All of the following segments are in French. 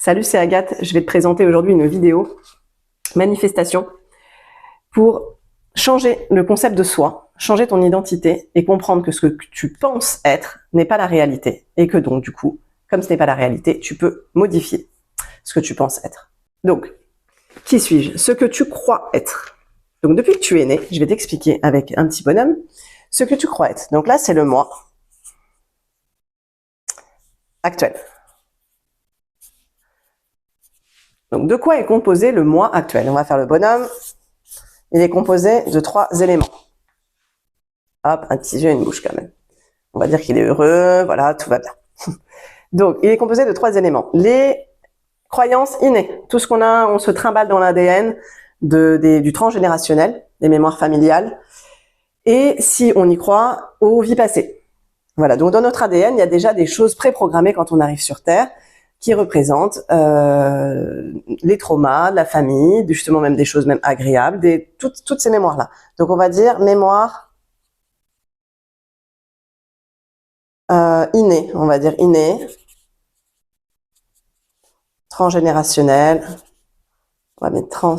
Salut, c'est Agathe. Je vais te présenter aujourd'hui une vidéo manifestation pour changer le concept de soi, changer ton identité et comprendre que ce que tu penses être n'est pas la réalité et que donc du coup, comme ce n'est pas la réalité, tu peux modifier ce que tu penses être. Donc, qui suis-je? Ce que tu crois être. Donc depuis que tu es né, je vais t'expliquer avec un petit bonhomme ce que tu crois être. Donc là, c'est le moi actuel. Donc, de quoi est composé le moi actuel? On va faire le bonhomme. Il est composé de 3 éléments. Hop, un petit yeux et une bouche quand même. On va dire qu'il est heureux, voilà, tout va bien. Donc, il est composé de 3 éléments. Les croyances innées, tout ce qu'on a, on se trimballe dans l'ADN du transgénérationnel, des mémoires familiales, et si on y croit, aux vies passées. Voilà, donc dans notre ADN, il y a déjà des choses préprogrammées quand on arrive sur Terre, qui représentent les traumas de la famille, justement même des choses même agréables, toutes ces mémoires-là. Donc on va dire mémoire innée, on va dire innée, transgénérationnelle, on va mettre trans,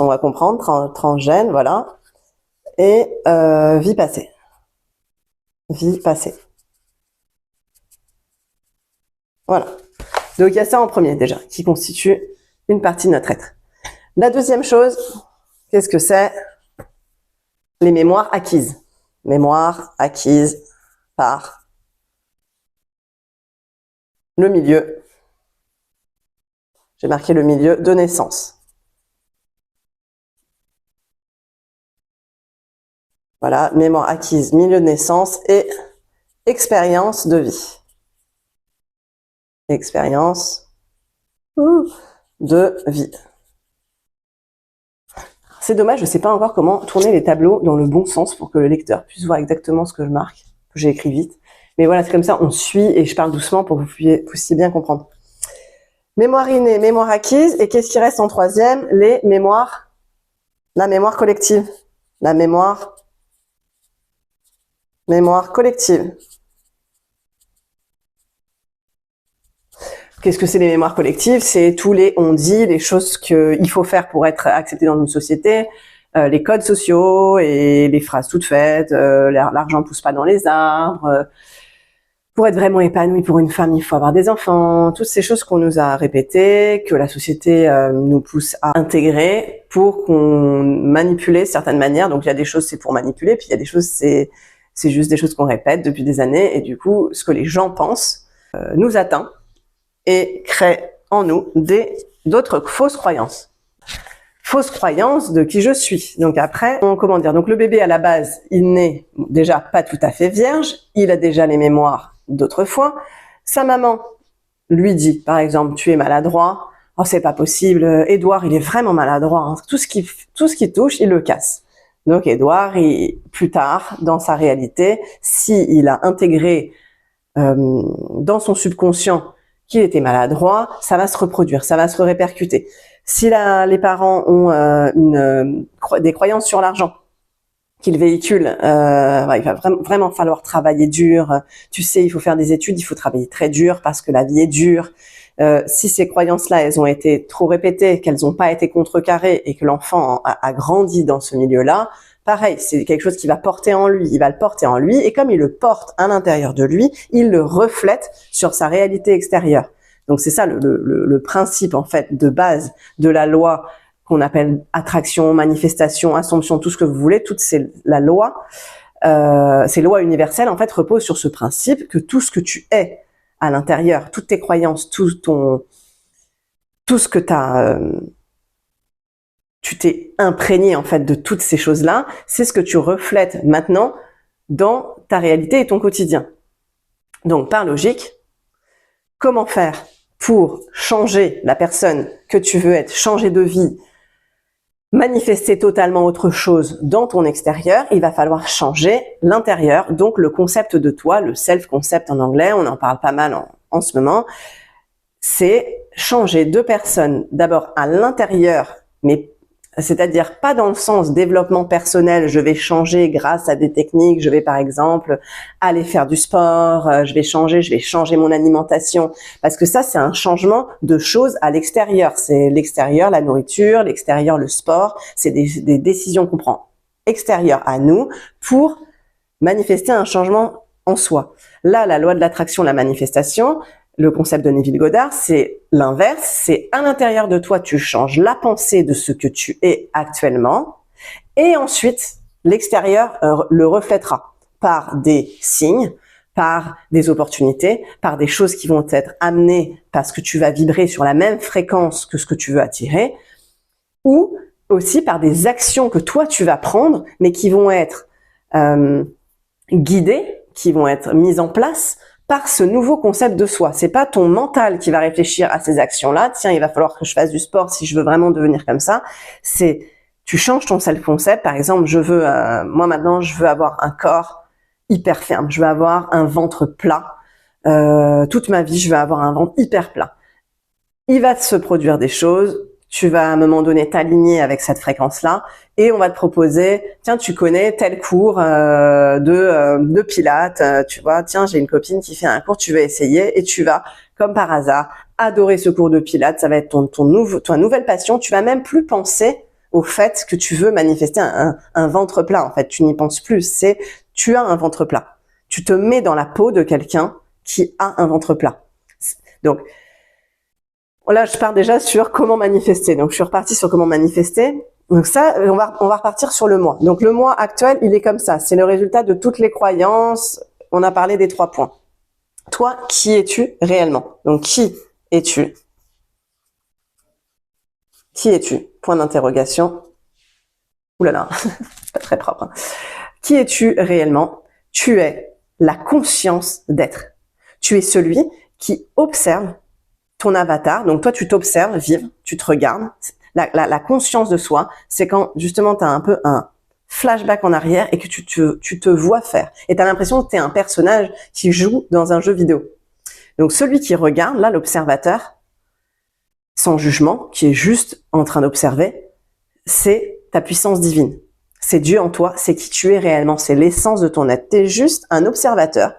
on va comprendre, transgène, voilà, et vie passée. Vie passée. Voilà. Donc il y a ça en premier déjà, qui constitue une partie de notre être. La deuxième chose, qu'est-ce que c'est? Les mémoires acquises. Mémoires acquises par le milieu. J'ai marqué le milieu de naissance. Voilà, mémoire acquise, milieu de naissance et expérience de vie. Expérience de vie. C'est dommage, je ne sais pas encore comment tourner les tableaux dans le bon sens pour que le lecteur puisse voir exactement ce que je marque, que j'ai écrit vite. Mais voilà, c'est comme ça, on suit et je parle doucement pour que vous puissiez bien comprendre. Mémoire innée, mémoire acquise, et qu'est-ce qui reste en troisième? Les mémoires, la mémoire collective. La mémoire collective. Qu'est-ce que c'est les mémoires collectives? C'est tous les on-dit, les choses qu'il faut faire pour être accepté dans une société, les codes sociaux et les phrases toutes faites, l'argent pousse pas dans les arbres, pour être vraiment épanoui pour une femme, il faut avoir des enfants, toutes ces choses qu'on nous a répétées, que la société nous pousse à intégrer pour qu'on manipule certaines manières. Donc il y a des choses c'est pour manipuler, puis il y a des choses c'est juste des choses qu'on répète depuis des années, et du coup ce que les gens pensent nous atteint et crée en nous d'autres fausses croyances. Fausses croyances de qui je suis. Donc après, comment dire, donc le bébé à la base, il n'est déjà pas tout à fait vierge, il a déjà les mémoires d'autrefois. Sa maman lui dit, par exemple, tu es maladroit, oh c'est pas possible, Édouard il est vraiment maladroit, hein. Tout ce qui touche, il le casse. Donc Édouard, plus tard, dans sa réalité, il a intégré dans son subconscient qu'il était maladroit, ça va se reproduire, ça va se répercuter. Si les parents ont des croyances sur l'argent qu'ils véhiculent, il va vraiment falloir travailler dur. Tu sais, il faut faire des études, il faut travailler très dur parce que la vie est dure. Si ces croyances-là, elles ont été trop répétées, qu'elles n'ont pas été contrecarrées et que l'enfant a grandi dans ce milieu-là, pareil, c'est quelque chose qu'il va porter en lui, il va le porter en lui, et comme il le porte à l'intérieur de lui, il le reflète sur sa réalité extérieure. Donc c'est ça le principe en fait de base de la loi qu'on appelle attraction, manifestation, assomption, tout ce que vous voulez, ces lois universelles en fait reposent sur ce principe que tout ce que tu es à l'intérieur, toutes tes croyances, tout ce que tu t'es imprégné en fait de toutes ces choses-là, c'est ce que tu reflètes maintenant dans ta réalité et ton quotidien. Donc par logique, comment faire pour changer la personne que tu veux être, changer de vie, manifester totalement autre chose dans ton extérieur? Il va falloir changer l'intérieur, donc le concept de toi, le self-concept en anglais, on en parle pas mal en ce moment, c'est changer de personne d'abord à l'intérieur, mais C'est-à-dire pas dans le sens développement personnel, je vais changer grâce à des techniques, je vais par exemple aller faire du sport, je vais changer mon alimentation, parce que ça c'est un changement de choses à l'extérieur, c'est l'extérieur, la nourriture, l'extérieur, le sport, c'est des décisions qu'on prend extérieures à nous pour manifester un changement en soi. Là, la loi de l'attraction, la manifestation, le concept de Neville Goddard, c'est l'inverse, c'est à l'intérieur de toi, tu changes la pensée de ce que tu es actuellement, et ensuite, l'extérieur le reflètera par des signes, par des opportunités, par des choses qui vont être amenées parce que tu vas vibrer sur la même fréquence que ce que tu veux attirer, ou aussi par des actions que toi tu vas prendre, mais qui vont être guidées, qui vont être mises en place par ce nouveau concept de soi. C'est pas ton mental qui va réfléchir à ces actions-là. Tiens, il va falloir que je fasse du sport si je veux vraiment devenir comme ça. C'est, tu changes ton self-concept. Par exemple, moi maintenant, je veux avoir un corps hyper ferme. Je veux avoir un ventre plat. Toute ma vie, je veux avoir un ventre hyper plat. Il va se produire des choses. Tu vas à un moment donné t'aligner avec cette fréquence-là et on va te proposer, tiens, tu connais tel cours de pilates, tu vois, tiens, j'ai une copine qui fait un cours, tu veux essayer et tu vas, comme par hasard, adorer ce cours de pilates, ça va être ta nouvelle passion, tu vas même plus penser au fait que tu veux manifester un ventre plat, en fait, tu n'y penses plus, tu as un ventre plat. Tu te mets dans la peau de quelqu'un qui a un ventre plat. Donc, là, je pars déjà sur comment manifester. Donc, je suis repartie sur comment manifester. Donc ça, on va repartir sur le moi. Donc, le moi actuel, il est comme ça. C'est le résultat de toutes les croyances. On a parlé des 3 points. Toi, qui es-tu réellement? Donc, qui es-tu? Qui es-tu? Point d'interrogation. Ouh là là, pas très propre. Hein. Qui es-tu réellement? Tu es la conscience d'être. Tu es celui qui observe ton avatar, donc toi tu t'observes vivre, tu te regardes. La conscience de soi, c'est quand justement tu as un peu un flashback en arrière et que tu te vois faire. Et tu as l'impression que tu es un personnage qui joue dans un jeu vidéo. Donc celui qui regarde, là l'observateur, sans jugement, qui est juste en train d'observer, c'est ta puissance divine. C'est Dieu en toi, c'est qui tu es réellement, c'est l'essence de ton être. Tu es juste un observateur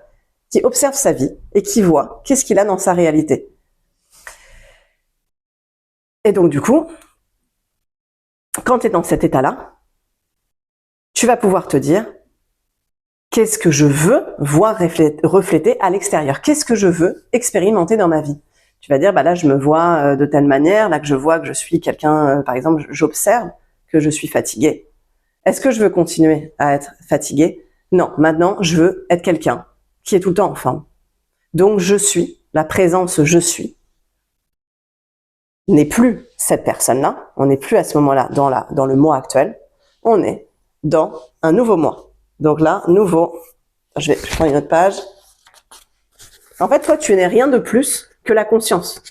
qui observe sa vie et qui voit qu'est-ce qu'il a dans sa réalité. Et donc, du coup, quand tu es dans cet état-là, tu vas pouvoir te dire qu'est-ce que je veux voir refléter à l'extérieur? Qu'est-ce que je veux expérimenter dans ma vie? Tu vas dire, bah là, je me vois de telle manière, là que je vois que je suis quelqu'un, par exemple, j'observe que je suis fatiguée. Est-ce que je veux continuer à être fatiguée? Non, maintenant, je veux être quelqu'un qui est tout le temps en forme. Donc, je suis, la présence je suis, n'est plus cette personne-là, on n'est plus à ce moment-là dans le moi actuel, on est dans un nouveau moi. Donc là, nouveau, je prends une autre page. En fait, toi, tu n'es rien de plus que la conscience.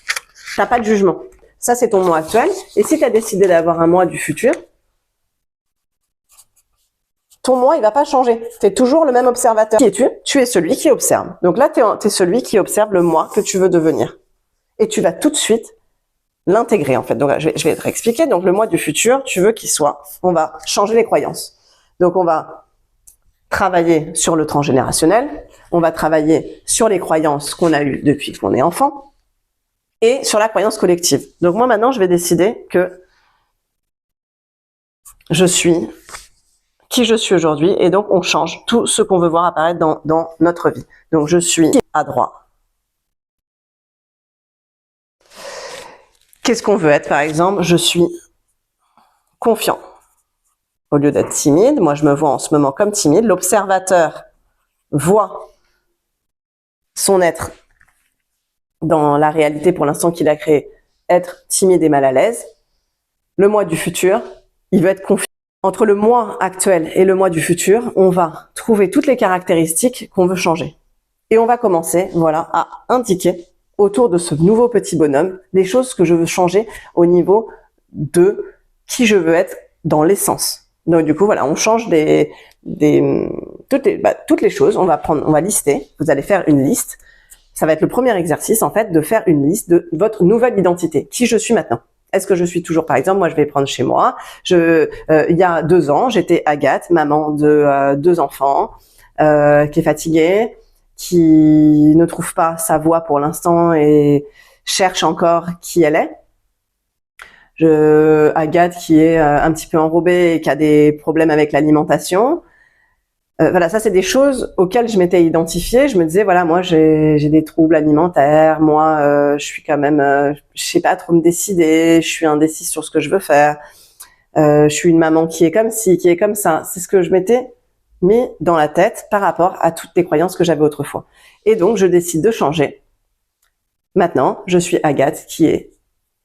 T'as pas de jugement. Ça, c'est ton moi actuel. Et si tu as décidé d'avoir un moi du futur, ton moi, il va pas changer. Tu es toujours le même observateur. Qui es-tu? Tu es celui qui observe. Donc là, tu es celui qui observe le moi que tu veux devenir. Et tu vas tout de suite l'intégrer en fait. Donc je vais te réexpliquer. Donc le moi du futur, tu veux qu'il soit, on va changer les croyances. Donc on va travailler sur le transgénérationnel, on va travailler sur les croyances qu'on a eues depuis qu'on est enfant et sur la croyance collective. Donc moi maintenant, je vais décider que je suis qui je suis aujourd'hui et donc on change tout ce qu'on veut voir apparaître dans notre vie. Donc je suis à droite. Qu'est-ce qu'on veut être, par exemple? Je suis confiant. Au lieu d'être timide, moi je me vois en ce moment comme timide. L'observateur voit son être dans la réalité pour l'instant qu'il a créé, être timide et mal à l'aise. Le moi du futur, il veut être confiant. Entre le moi actuel et le moi du futur, on va trouver toutes les caractéristiques qu'on veut changer. Et on va commencer, voilà, à indiquer autour de ce nouveau petit bonhomme les choses que je veux changer au niveau de qui je veux être dans l'essence. Donc du coup, voilà, on change toutes les choses. On va lister. Vous allez faire une liste. Ça va être le premier exercice, en fait, de faire une liste de votre nouvelle identité. Qui je suis maintenant. Est-ce que je suis toujours, par exemple, moi je vais prendre chez moi, il y a 2 ans, j'étais Agathe, maman de 2 enfants, qui est fatiguée, qui ne trouve pas sa voie pour l'instant et cherche encore qui elle est. Agathe qui est un petit peu enrobée et qui a des problèmes avec l'alimentation. Voilà, ça c'est des choses auxquelles je m'étais identifiée. Je me disais voilà, moi j'ai des troubles alimentaires, moi je suis quand même, je sais pas trop me décider, je suis indécise sur ce que je veux faire. Je suis une maman qui est comme ci, qui est comme ça. C'est ce que je m'étais mis dans la tête par rapport à toutes les croyances que j'avais autrefois. Et donc je décide de changer. Maintenant, je suis Agathe qui est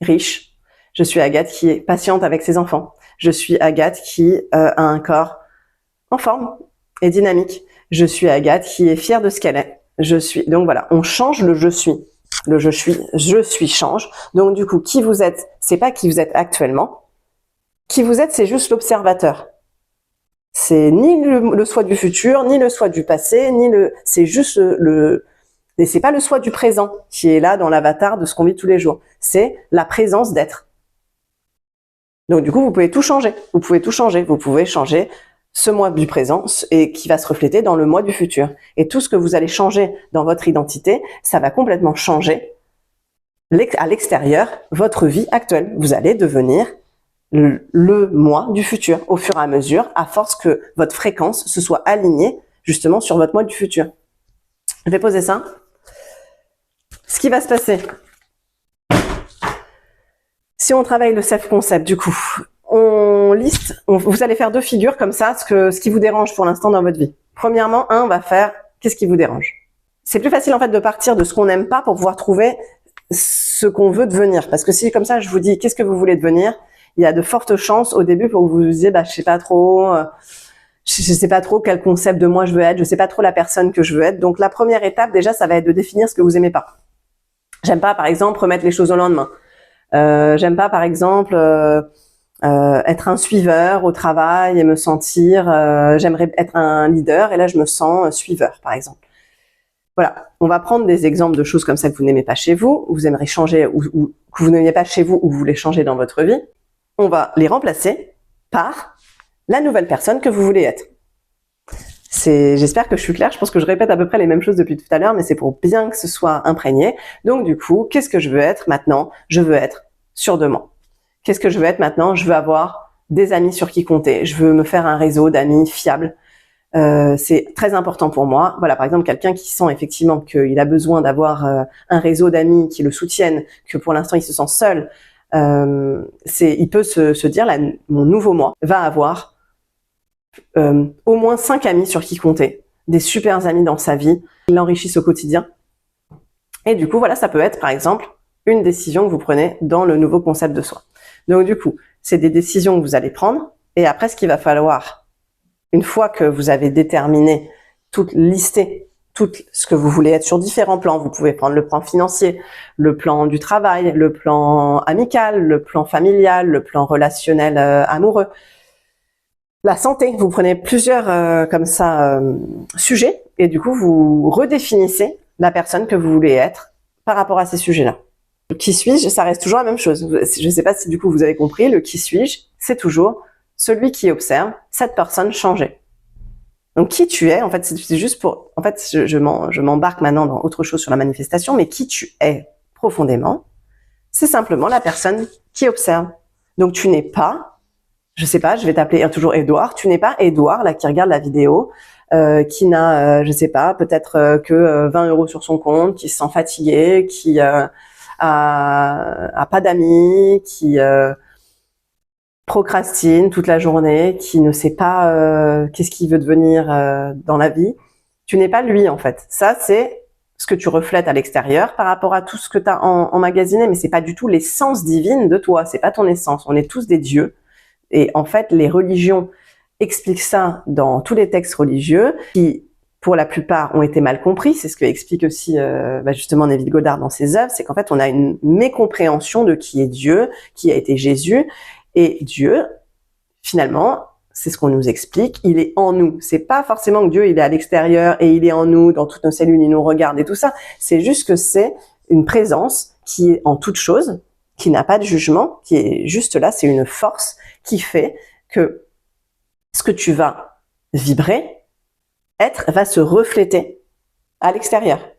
riche. Je suis Agathe qui est patiente avec ses enfants. Je suis Agathe qui a un corps en forme et dynamique. Je suis Agathe qui est fière de ce qu'elle est. Donc voilà, on change le je suis. Le je suis change. Donc du coup, qui vous êtes, c'est pas qui vous êtes actuellement. Qui vous êtes, c'est juste l'observateur. C'est ni le soi du futur, ni le soi du passé, c'est juste et c'est pas le soi du présent qui est là dans l'avatar de ce qu'on vit tous les jours. C'est la présence d'être. Donc du coup, vous pouvez tout changer. Vous pouvez tout changer. Vous pouvez changer ce moi du présent et qui va se refléter dans le moi du futur. Et tout ce que vous allez changer dans votre identité, ça va complètement changer à l'extérieur votre vie actuelle. Vous allez devenir le moi du futur au fur et à mesure, à force que votre fréquence se soit alignée justement sur votre moi du futur. Je vais poser ça. Ce qui va se passer, si on travaille le self-concept, du coup, on liste, vous allez faire 2 figures comme ça, ce qui vous dérange pour l'instant dans votre vie. Premièrement, on va faire qu'est-ce qui vous dérange. C'est plus facile en fait de partir de ce qu'on n'aime pas pour pouvoir trouver ce qu'on veut devenir. Parce que si comme ça je vous dis qu'est-ce que vous voulez devenir, il y a de fortes chances au début pour que vous vous disiez je sais pas trop, quel concept de moi je veux être, je sais pas trop la personne que je veux être. Donc la première étape déjà, ça va être de définir ce que vous aimez pas. J'aime pas par exemple remettre les choses au lendemain. J'aime pas par exemple être un suiveur au travail et me sentir, j'aimerais être un leader et là je me sens suiveur par exemple. Voilà, on va prendre des exemples de choses comme ça que vous n'aimez pas chez vous, vous aimeriez changer ou que vous n'aimez pas chez vous ou vous voulez changer dans votre vie. On va les remplacer par la nouvelle personne que vous voulez être. J'espère que je suis claire, je pense que je répète à peu près les mêmes choses depuis tout à l'heure, mais c'est pour bien que ce soit imprégné. Donc du coup, qu'est-ce que je veux être maintenant? Je veux être sûr de moi. Qu'est-ce que je veux être maintenant? Je veux avoir des amis sur qui compter. Je veux me faire un réseau d'amis fiables. C'est très important pour moi. Voilà, par exemple, quelqu'un qui sent effectivement qu'il a besoin d'avoir un réseau d'amis qui le soutiennent, que pour l'instant il se sent seul, il peut se dire, là, mon nouveau moi va avoir au moins 5 amis sur qui compter, des super amis dans sa vie, qui l'enrichissent au quotidien. Et du coup, voilà, ça peut être par exemple une décision que vous prenez dans le nouveau concept de soi. Donc du coup, c'est des décisions que vous allez prendre, et après ce qu'il va falloir, une fois que vous avez déterminé, listé tout ce que vous voulez être sur différents plans, vous pouvez prendre le plan financier, le plan du travail, le plan amical, le plan familial, le plan relationnel amoureux, la santé. Vous prenez plusieurs comme ça sujets et du coup vous redéfinissez la personne que vous voulez être par rapport à ces sujets-là. Qui suis-je? Ça reste toujours la même chose. Je ne sais pas si du coup vous avez compris, le qui suis-je, c'est toujours celui qui observe cette personne changer. Donc qui tu es, en fait, c'est juste pour, en fait, je m'embarque maintenant dans autre chose sur la manifestation, mais qui tu es profondément, c'est simplement la personne qui observe. Donc tu n'es pas, je sais pas, je vais t'appeler toujours Édouard, tu n'es pas Édouard, là, qui regarde la vidéo, qui n'a, je sais pas, peut-être que 20 € sur son compte, qui se sent fatigué, qui a pas d'amis, qui procrastine toute la journée, qui ne sait pas qu'est-ce qu'il veut devenir dans la vie. Tu n'es pas lui en fait. Ça c'est ce que tu reflètes à l'extérieur par rapport à tout ce que tu as emmagasiné, mais c'est pas du tout l'essence divine de toi, c'est pas ton essence. On est tous des dieux. Et en fait, les religions expliquent ça dans tous les textes religieux qui, pour la plupart, ont été mal compris. C'est ce que explique aussi justement Neville Goddard dans ses œuvres, c'est qu'en fait, on a une mécompréhension de qui est Dieu, qui a été Jésus. Et Dieu, finalement, c'est ce qu'on nous explique, il est en nous. C'est pas forcément que Dieu, il est à l'extérieur et il est en nous, dans toutes nos cellules, il nous regarde et tout ça. C'est juste que c'est une présence qui est en toute chose qui n'a pas de jugement, qui est juste là, c'est une force qui fait que ce que tu vas vibrer, être, va se refléter à l'extérieur.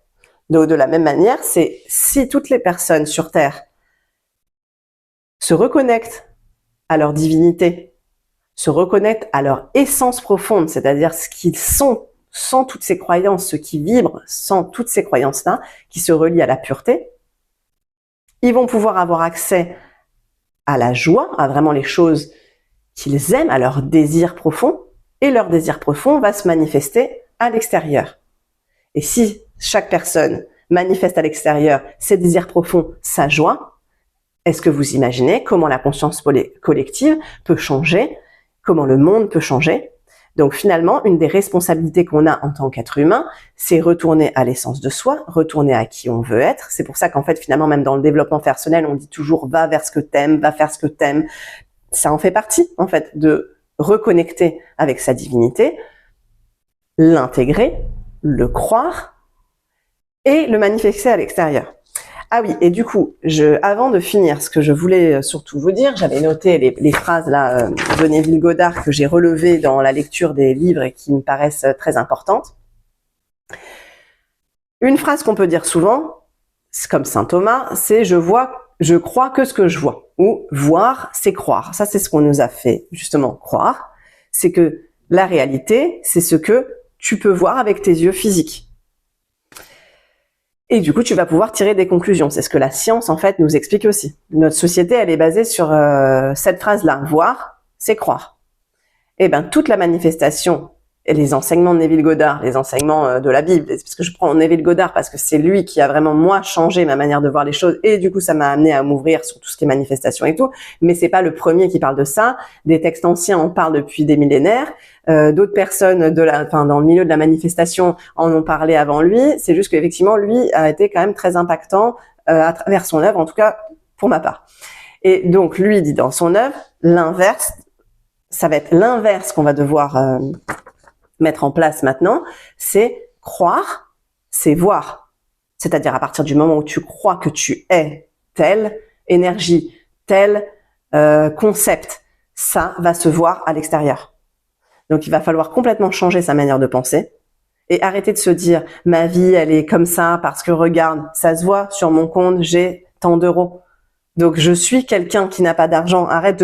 Donc de la même manière, c'est si toutes les personnes sur Terre se reconnectent à leur divinité, se reconnectent à leur essence profonde, c'est-à-dire ce qu'ils sont sans toutes ces croyances, ce qui vibre sans toutes ces croyances-là, qui se relient à la pureté, ils vont pouvoir avoir accès à la joie, à vraiment les choses qu'ils aiment, à leur désir profond, et leur désir profond va se manifester à l'extérieur. Et si chaque personne manifeste à l'extérieur ses désirs profonds, sa joie, est-ce que vous imaginez comment la conscience collective peut changer, comment le monde peut changer? Donc finalement, une des responsabilités qu'on a en tant qu'être humain, c'est retourner à l'essence de soi, retourner à qui on veut être. C'est pour ça qu'en fait, finalement, même dans le développement personnel, on dit toujours va vers ce que t'aimes, va faire ce que t'aimes. Ça en fait partie, en fait, de reconnecter avec sa divinité, l'intégrer, le croire et le manifester à l'extérieur. Ah oui, et du coup, avant de finir, ce que je voulais surtout vous dire, j'avais noté les phrases là de Neville Goddard que j'ai relevées dans la lecture des livres et qui me paraissent très importantes. Une phrase qu'on peut dire souvent, comme saint Thomas, c'est je crois que ce que je vois, ou voir, c'est croire. Ça, c'est ce qu'on nous a fait justement croire, c'est que la réalité, c'est ce que tu peux voir avec tes yeux physiques. Et du coup, tu vas pouvoir tirer des conclusions. C'est ce que la science, en fait, nous explique aussi. Notre société, elle est basée sur cette phrase-là. Voir, c'est croire. Et ben, toute la manifestation, et les enseignements de Neville Goddard, les enseignements de la Bible, parce que je prends Neville Goddard parce que c'est lui qui a vraiment, moi, changé ma manière de voir les choses, et du coup, ça m'a amené à m'ouvrir sur tout ce qui est manifestation et tout, mais c'est pas le premier qui parle de ça. Des textes anciens en parlent depuis des millénaires, d'autres personnes dans le milieu de la manifestation en ont parlé avant lui, c'est juste qu'effectivement, lui a été quand même très impactant à travers son œuvre, en tout cas, pour ma part. Et donc, lui dit dans son œuvre, l'inverse, ça va être l'inverse qu'on va devoir mettre en place maintenant, c'est croire, c'est voir. C'est-à-dire à partir du moment où tu crois que tu es telle énergie, tel concept, ça va se voir à l'extérieur. Donc il va falloir complètement changer sa manière de penser et arrêter de se dire ma vie elle est comme ça parce que regarde, ça se voit sur mon compte, j'ai tant d'euros. Donc je suis quelqu'un qui n'a pas d'argent. Arrête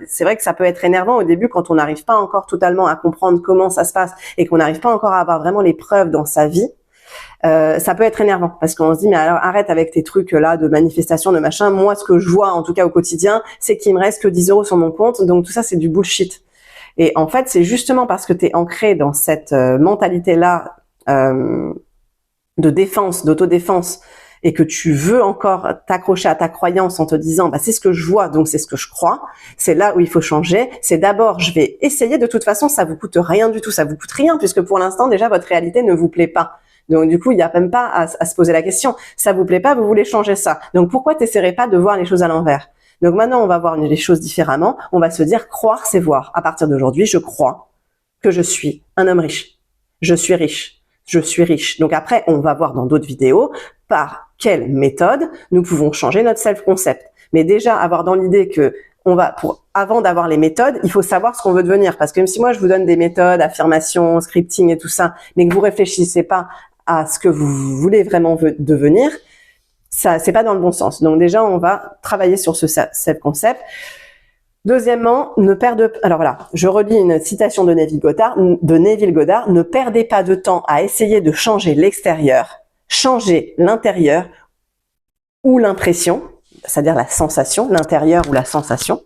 c'est vrai que ça peut être énervant au début quand on n'arrive pas encore totalement à comprendre comment ça se passe et qu'on n'arrive pas encore à avoir vraiment les preuves dans sa vie. Ça peut être énervant parce qu'on se dit mais alors arrête avec tes trucs là de manifestation de machin. Moi ce que je vois en tout cas au quotidien, c'est qu'il me reste que 10 euros sur mon compte. Donc tout ça c'est du bullshit. Et en fait c'est justement parce que tu es ancré dans cette mentalité là de défense, d'autodéfense, et que tu veux encore t'accrocher à ta croyance en te disant bah c'est ce que je vois donc c'est ce que je crois, c'est là où il faut changer. C'est d'abord je vais essayer, de toute façon ça vous coûte rien du tout, ça vous coûte rien puisque pour l'instant déjà votre réalité ne vous plaît pas. Donc du coup il n'y a même pas à se poser la question, ça vous plaît pas, vous voulez changer ça. Donc pourquoi t'essaierais pas de voir les choses à l'envers? Donc maintenant on va voir les choses différemment, on va se dire croire c'est voir. À partir d'aujourd'hui je crois que je suis un homme riche, je suis riche. Je suis riche. Donc après, on va voir dans d'autres vidéos par quelle méthode nous pouvons changer notre self-concept. Mais déjà, avoir dans l'idée que avant d'avoir les méthodes, il faut savoir ce qu'on veut devenir. Parce que même si moi, je vous donne des méthodes, affirmation, scripting et tout ça, mais que vous réfléchissez pas à ce que vous voulez vraiment devenir, ça, c'est pas dans le bon sens. Donc déjà, on va travailler sur ce self-concept. Deuxièmement, alors voilà, je relis une citation de Neville Goddard, ne perdez pas de temps à essayer de changer l'extérieur, changez l'intérieur ou l'impression, c'est-à-dire la sensation, l'intérieur ou la sensation,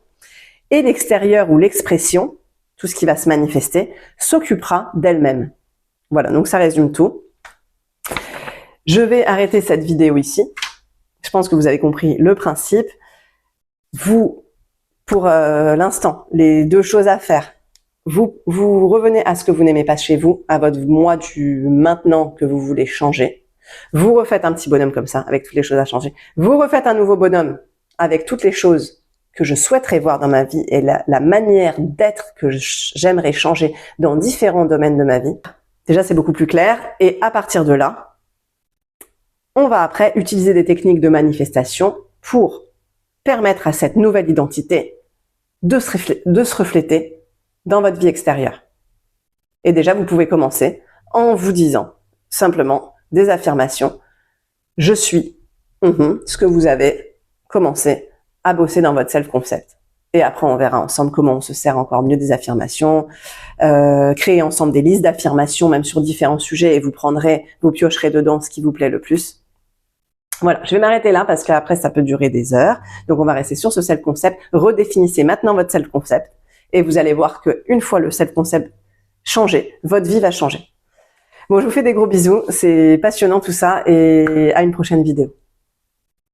et l'extérieur ou l'expression, tout ce qui va se manifester, s'occupera d'elle-même. Voilà, donc ça résume tout. Je vais arrêter cette vidéo ici. Je pense que vous avez compris le principe. Pour l'instant, les deux choses à faire. Vous revenez à ce que vous n'aimez pas chez vous, à votre moi du maintenant que vous voulez changer. Vous refaites un petit bonhomme comme ça, avec toutes les choses à changer. Vous refaites un nouveau bonhomme, avec toutes les choses que je souhaiterais voir dans ma vie et la manière d'être que j'aimerais changer dans différents domaines de ma vie. Déjà, c'est beaucoup plus clair. Et à partir de là, on va après utiliser des techniques de manifestation pour permettre à cette nouvelle identité de se refléter dans votre vie extérieure. Et déjà, vous pouvez commencer en vous disant simplement des affirmations. Je suis ce que vous avez commencé à bosser dans votre self-concept. Et après, on verra ensemble comment on se sert encore mieux des affirmations, créer ensemble des listes d'affirmations, même sur différents sujets, et vous piocherez dedans ce qui vous plaît le plus. Voilà, je vais m'arrêter là parce qu'après, ça peut durer des heures. Donc, on va rester sur ce self-concept. Redéfinissez maintenant votre self-concept et vous allez voir qu'une fois le self-concept changé, votre vie va changer. Bon, je vous fais des gros bisous. C'est passionnant tout ça et à une prochaine vidéo.